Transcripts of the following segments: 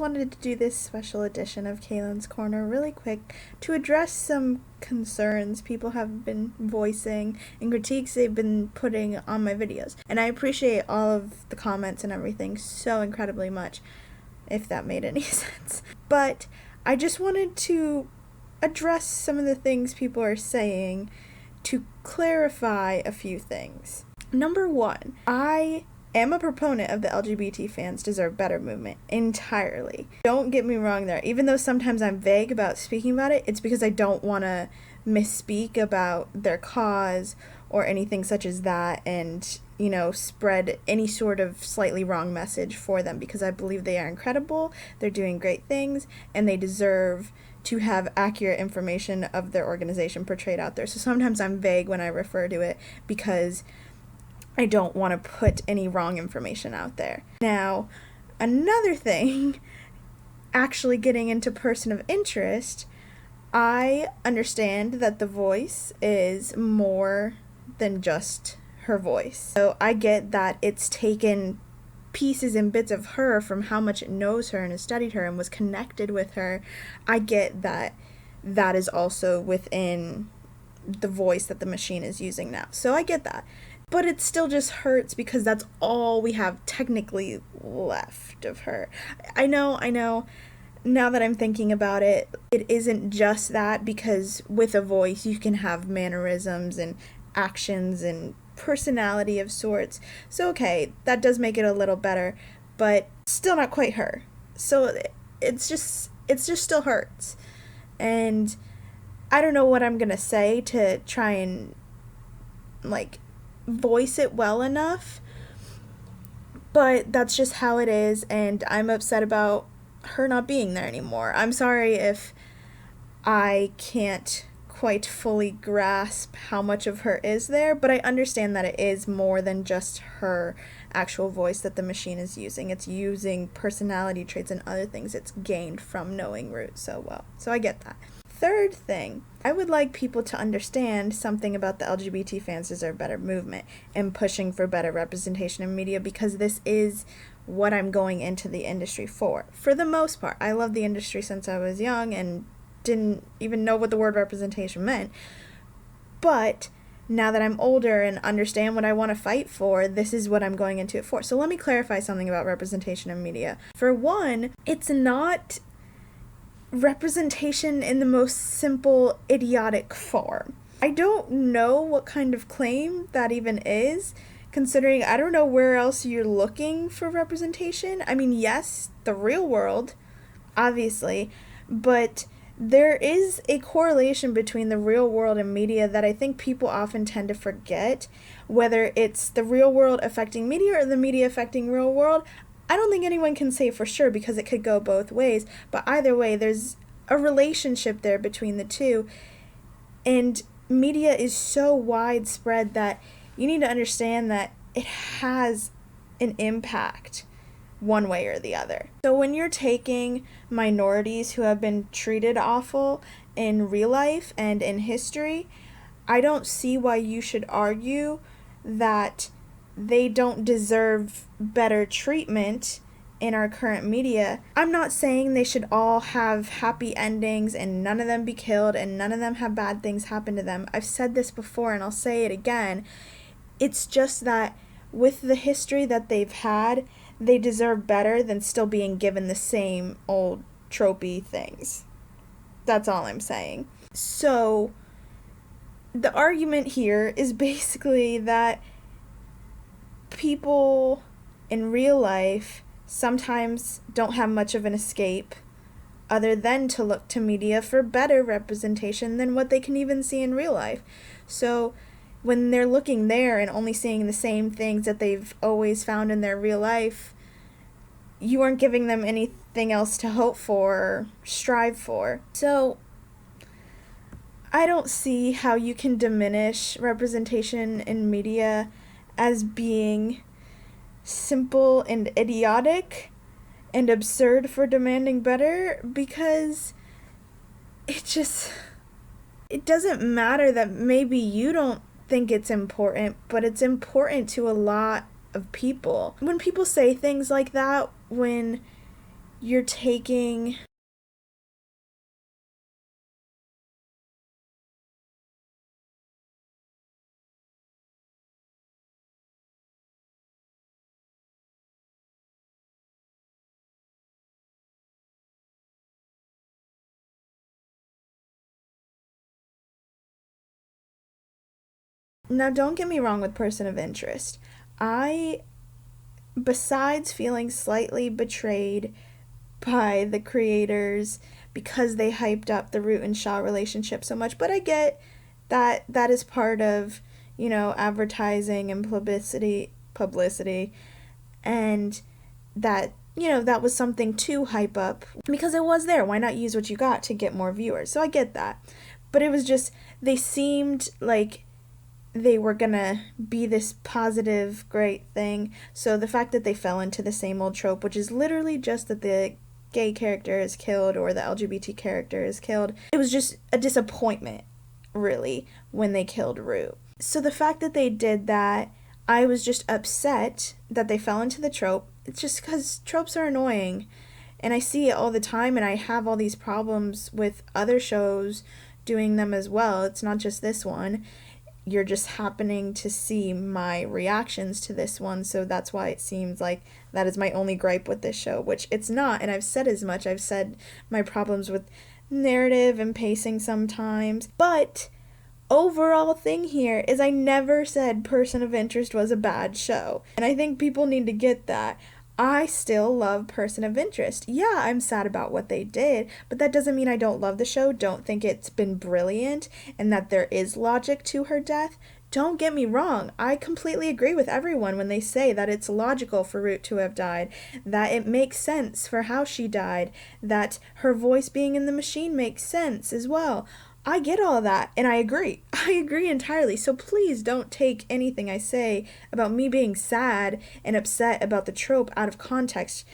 Wanted to do this special edition of Kalyn's Korner really quick to address some concerns people have been voicing and critiques they've been putting on my videos. And I appreciate all of the comments and everything so incredibly much, if that made any sense. But I just wanted to address some of the things people are saying to clarify a few things. Number one, I am a proponent of the LGBT Fans Deserve Better movement entirely. Don't get me wrong there. Even though sometimes I'm vague about speaking about it, it's because I don't want to misspeak about their cause or anything such as that and, spread any sort of slightly wrong message for them, because I believe they are incredible, they're doing great things, and they deserve to have accurate information of their organization portrayed out there. So sometimes I'm vague when I refer to it because I don't want to put any wrong information out there. Now, another thing, actually getting into person of interest, I understand that the voice is more than just her voice. So I get that it's taken pieces and bits of her from how much it knows her and has studied her and was connected with her. I get that that is also within the voice that the machine is using now. So I get that. But it still just hurts because that's all we have technically left of her. I know. Now that I'm thinking about it, it isn't just that, because with a voice you can have mannerisms and actions and personality of sorts. So okay, that does make it a little better, but still not quite her. So it just still hurts. And I don't know what I'm gonna say to try and voice it well enough, but that's just how it is, and I'm upset about her not being there anymore. I'm sorry if I can't quite fully grasp how much of her is there, but I understand that it is more than just her actual voice that the machine is using. It's using personality traits and other things it's gained from knowing Root so well. So I get that. Third thing, I would like people to understand something about the LGBT Fans Deserve Better movement and pushing for better representation in media, because this is what I'm going into the industry for. For the most part, I love the industry since I was young and didn't even know what the word representation meant. But now that I'm older and understand what I want to fight for, this is what I'm going into it for. So let me clarify something about representation in media. For one, it's not representation in the most simple, idiotic form. I don't know what kind of claim that even is, considering I don't know where else you're looking for representation. I mean, yes, the real world, obviously, but there is a correlation between the real world and media that I think people often tend to forget, whether it's the real world affecting media or the media affecting real world. I don't think anyone can say for sure, because it could go both ways, but either way, there's a relationship there between the two, and media is so widespread that you need to understand that it has an impact one way or the other. So when you're taking minorities who have been treated awful in real life and in history, I don't see why you should argue that they don't deserve better treatment in our current media. I'm not saying they should all have happy endings and none of them be killed and none of them have bad things happen to them. I've said this before and I'll say it again. It's just that with the history that they've had, they deserve better than still being given the same old tropey things. That's all I'm saying. So the argument here is basically that people in real life sometimes don't have much of an escape other than to look to media for better representation than what they can even see in real life. So when they're looking there and only seeing the same things that they've always found in their real life, you aren't giving them anything else to hope for or strive for. So I don't see how you can diminish representation in media as being simple and idiotic and absurd for demanding better, because it doesn't matter that maybe you don't think it's important, but it's important to a lot of people. When people say things like that, when you're taking Now, don't get me wrong with Person of Interest. I, besides feeling slightly betrayed by the creators because they hyped up the Root and Shaw relationship so much, but I get that that is part of, advertising and publicity, and that, that was something to hype up because it was there. Why not use what you got to get more viewers? So I get that. But it was just, they seemed like they were gonna be this positive, great thing. So the fact that they fell into the same old trope, which is literally just that the gay character is killed or the LGBT character is killed, it was just a disappointment, really, when they killed Root. So the fact that they did that, I was just upset that they fell into the trope. It's just because tropes are annoying. And I see it all the time, and I have all these problems with other shows doing them as well. It's not just this one. You're just happening to see my reactions to this one, so that's why it seems like that is my only gripe with this show, which it's not, and I've said as much. I've said my problems with narrative and pacing sometimes, but overall thing here is I never said Person of Interest was a bad show, and I think people need to get that. I still love Person of Interest. Yeah, I'm sad about what they did, but that doesn't mean I don't love the show, don't think it's been brilliant, and that there is logic to her death. Don't get me wrong, I completely agree with everyone when they say that it's logical for Root to have died, that it makes sense for how she died, that her voice being in the machine makes sense as well. I get all that, and I agree. I agree entirely. So please don't take anything I say about me being sad and upset about the trope out of context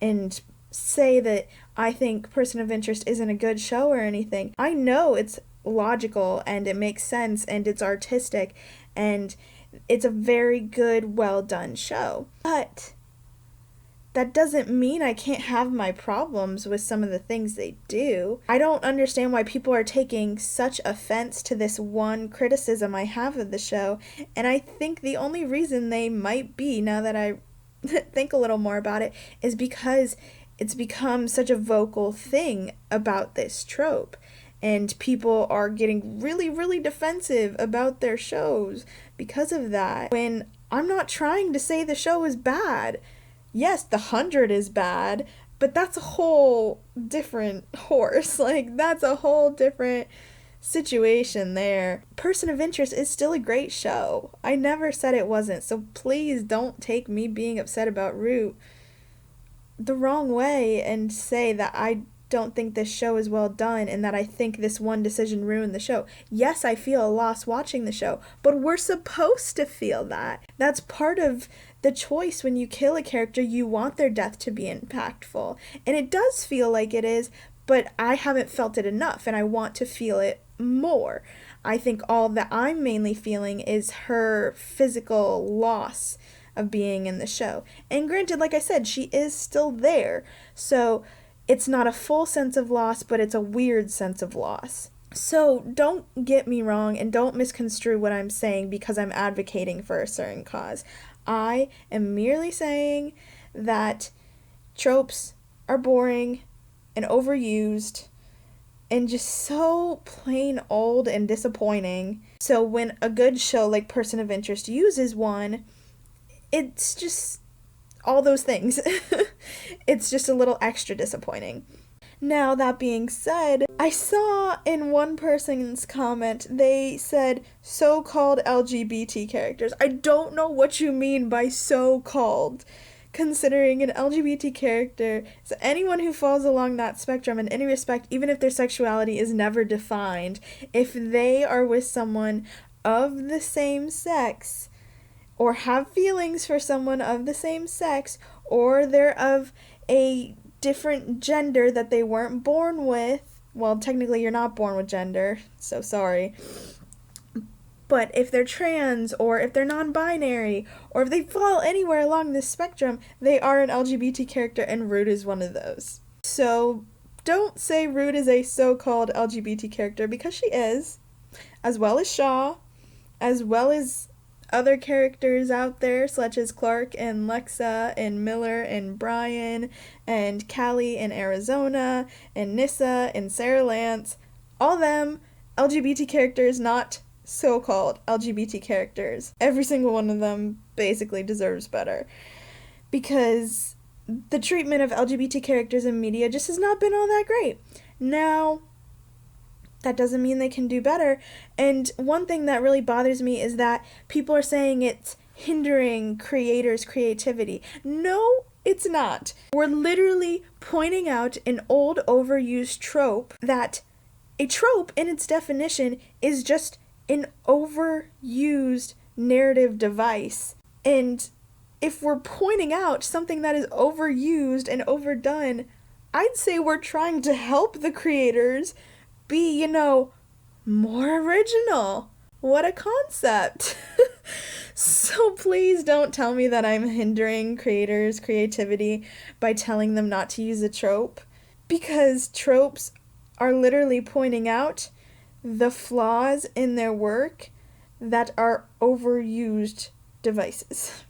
and say that I think Person of Interest isn't a good show or anything. I know it's logical and it makes sense and it's artistic and it's a very good, well done show. But that doesn't mean I can't have my problems with some of the things they do. I don't understand why people are taking such offense to this one criticism I have of the show, and I think the only reason they might be, now that I think a little more about it, is because it's become such a vocal thing about this trope, and people are getting really, really defensive about their shows because of that, when I'm not trying to say the show is bad. Yes, The 100 is bad, but that's a whole different horse. Like, that's a whole different situation there. Person of Interest is still a great show. I never said it wasn't, so please don't take me being upset about Root the wrong way and say that I don't think this show is well done and that I think this one decision ruined the show. Yes, I feel a loss watching the show, but we're supposed to feel that. That's part of the choice. When you kill a character, you want their death to be impactful. And it does feel like it is, but I haven't felt it enough and I want to feel it more. I think all that I'm mainly feeling is her physical loss of being in the show. And granted, like I said, she is still there. So it's not a full sense of loss, but it's a weird sense of loss. So don't get me wrong and don't misconstrue what I'm saying because I'm advocating for a certain cause. I am merely saying that tropes are boring and overused and just so plain old and disappointing. So when a good show like Person of Interest uses one, it's just all those things. It's just a little extra disappointing. Now, that being said, I saw in one person's comment, they said so-called LGBT characters. I don't know what you mean by so-called, considering an LGBT character is anyone who falls along that spectrum in any respect, even if their sexuality is never defined. If they are with someone of the same sex, or have feelings for someone of the same sex, or they're of a different gender that they weren't born with. Well, technically you're not born with gender, so sorry. But if they're trans, or if they're non-binary, or if they fall anywhere along this spectrum, they are an LGBT character, and Rude is one of those. So don't say Rude is a so-called LGBT character, because she is, as well as Shaw, as well as other characters out there, such as Clark and Lexa and Miller and Brian and Callie in Arizona and Nissa and Sarah Lance. All them LGBT characters, not so-called LGBT characters. Every single one of them basically deserves better. Because the treatment of LGBT characters in media just has not been all that great. Now, that doesn't mean they can do better. And one thing that really bothers me is that people are saying it's hindering creators' creativity. No, it's not. We're literally pointing out an old overused trope that a trope in its definition is just an overused narrative device. And if we're pointing out something that is overused and overdone, I'd say we're trying to help the creators be, more original. What a concept. So please don't tell me that I'm hindering creators' creativity by telling them not to use a trope, because tropes are literally pointing out the flaws in their work that are overused devices.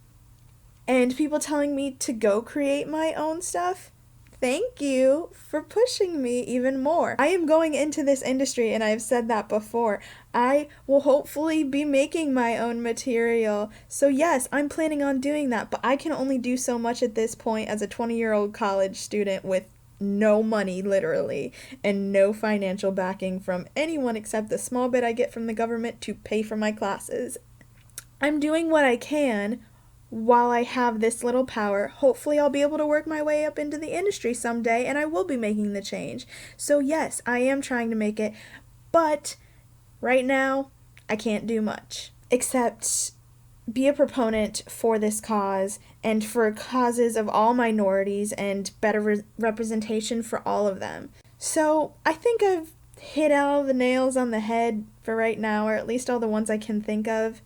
And people telling me to go create my own stuff, thank you for pushing me even more. I am going into this industry, and I've said that before. I will hopefully be making my own material. So yes, I'm planning on doing that, but I can only do so much at this point as a 20-year-old college student with no money, literally, and no financial backing from anyone except the small bit I get from the government to pay for my classes. I'm doing what I can while I have this little power. Hopefully I'll be able to work my way up into the industry someday, and I will be making the change. So yes, I am trying to make it, but right now, I can't do much. Except be a proponent for this cause, and for causes of all minorities, and better representation for all of them. So I think I've hit all the nails on the head for right now, or at least all the ones I can think of.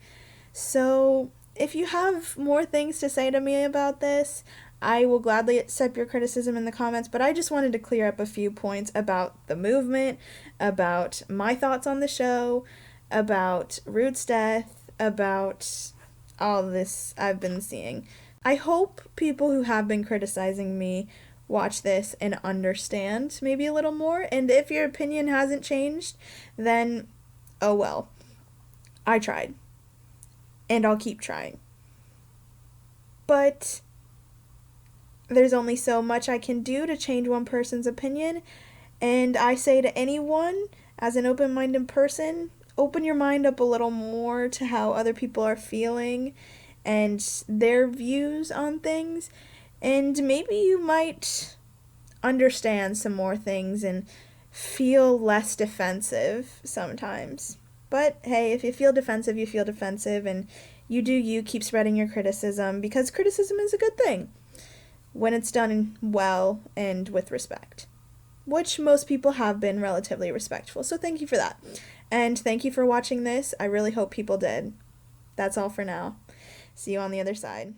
So if you have more things to say to me about this, I will gladly accept your criticism in the comments, but I just wanted to clear up a few points about the movement, about my thoughts on the show, about Rude's death, about all this I've been seeing. I hope people who have been criticizing me watch this and understand maybe a little more, and if your opinion hasn't changed, then oh well. I tried. And I'll keep trying. But there's only so much I can do to change one person's opinion, and I say to anyone, as an open-minded person, open your mind up a little more to how other people are feeling and their views on things, and maybe you might understand some more things and feel less defensive sometimes. But hey, if you feel defensive, you feel defensive, and you keep spreading your criticism, because criticism is a good thing when it's done well and with respect, which most people have been relatively respectful. So thank you for that. And thank you for watching this. I really hope people did. That's all for now. See you on the other side.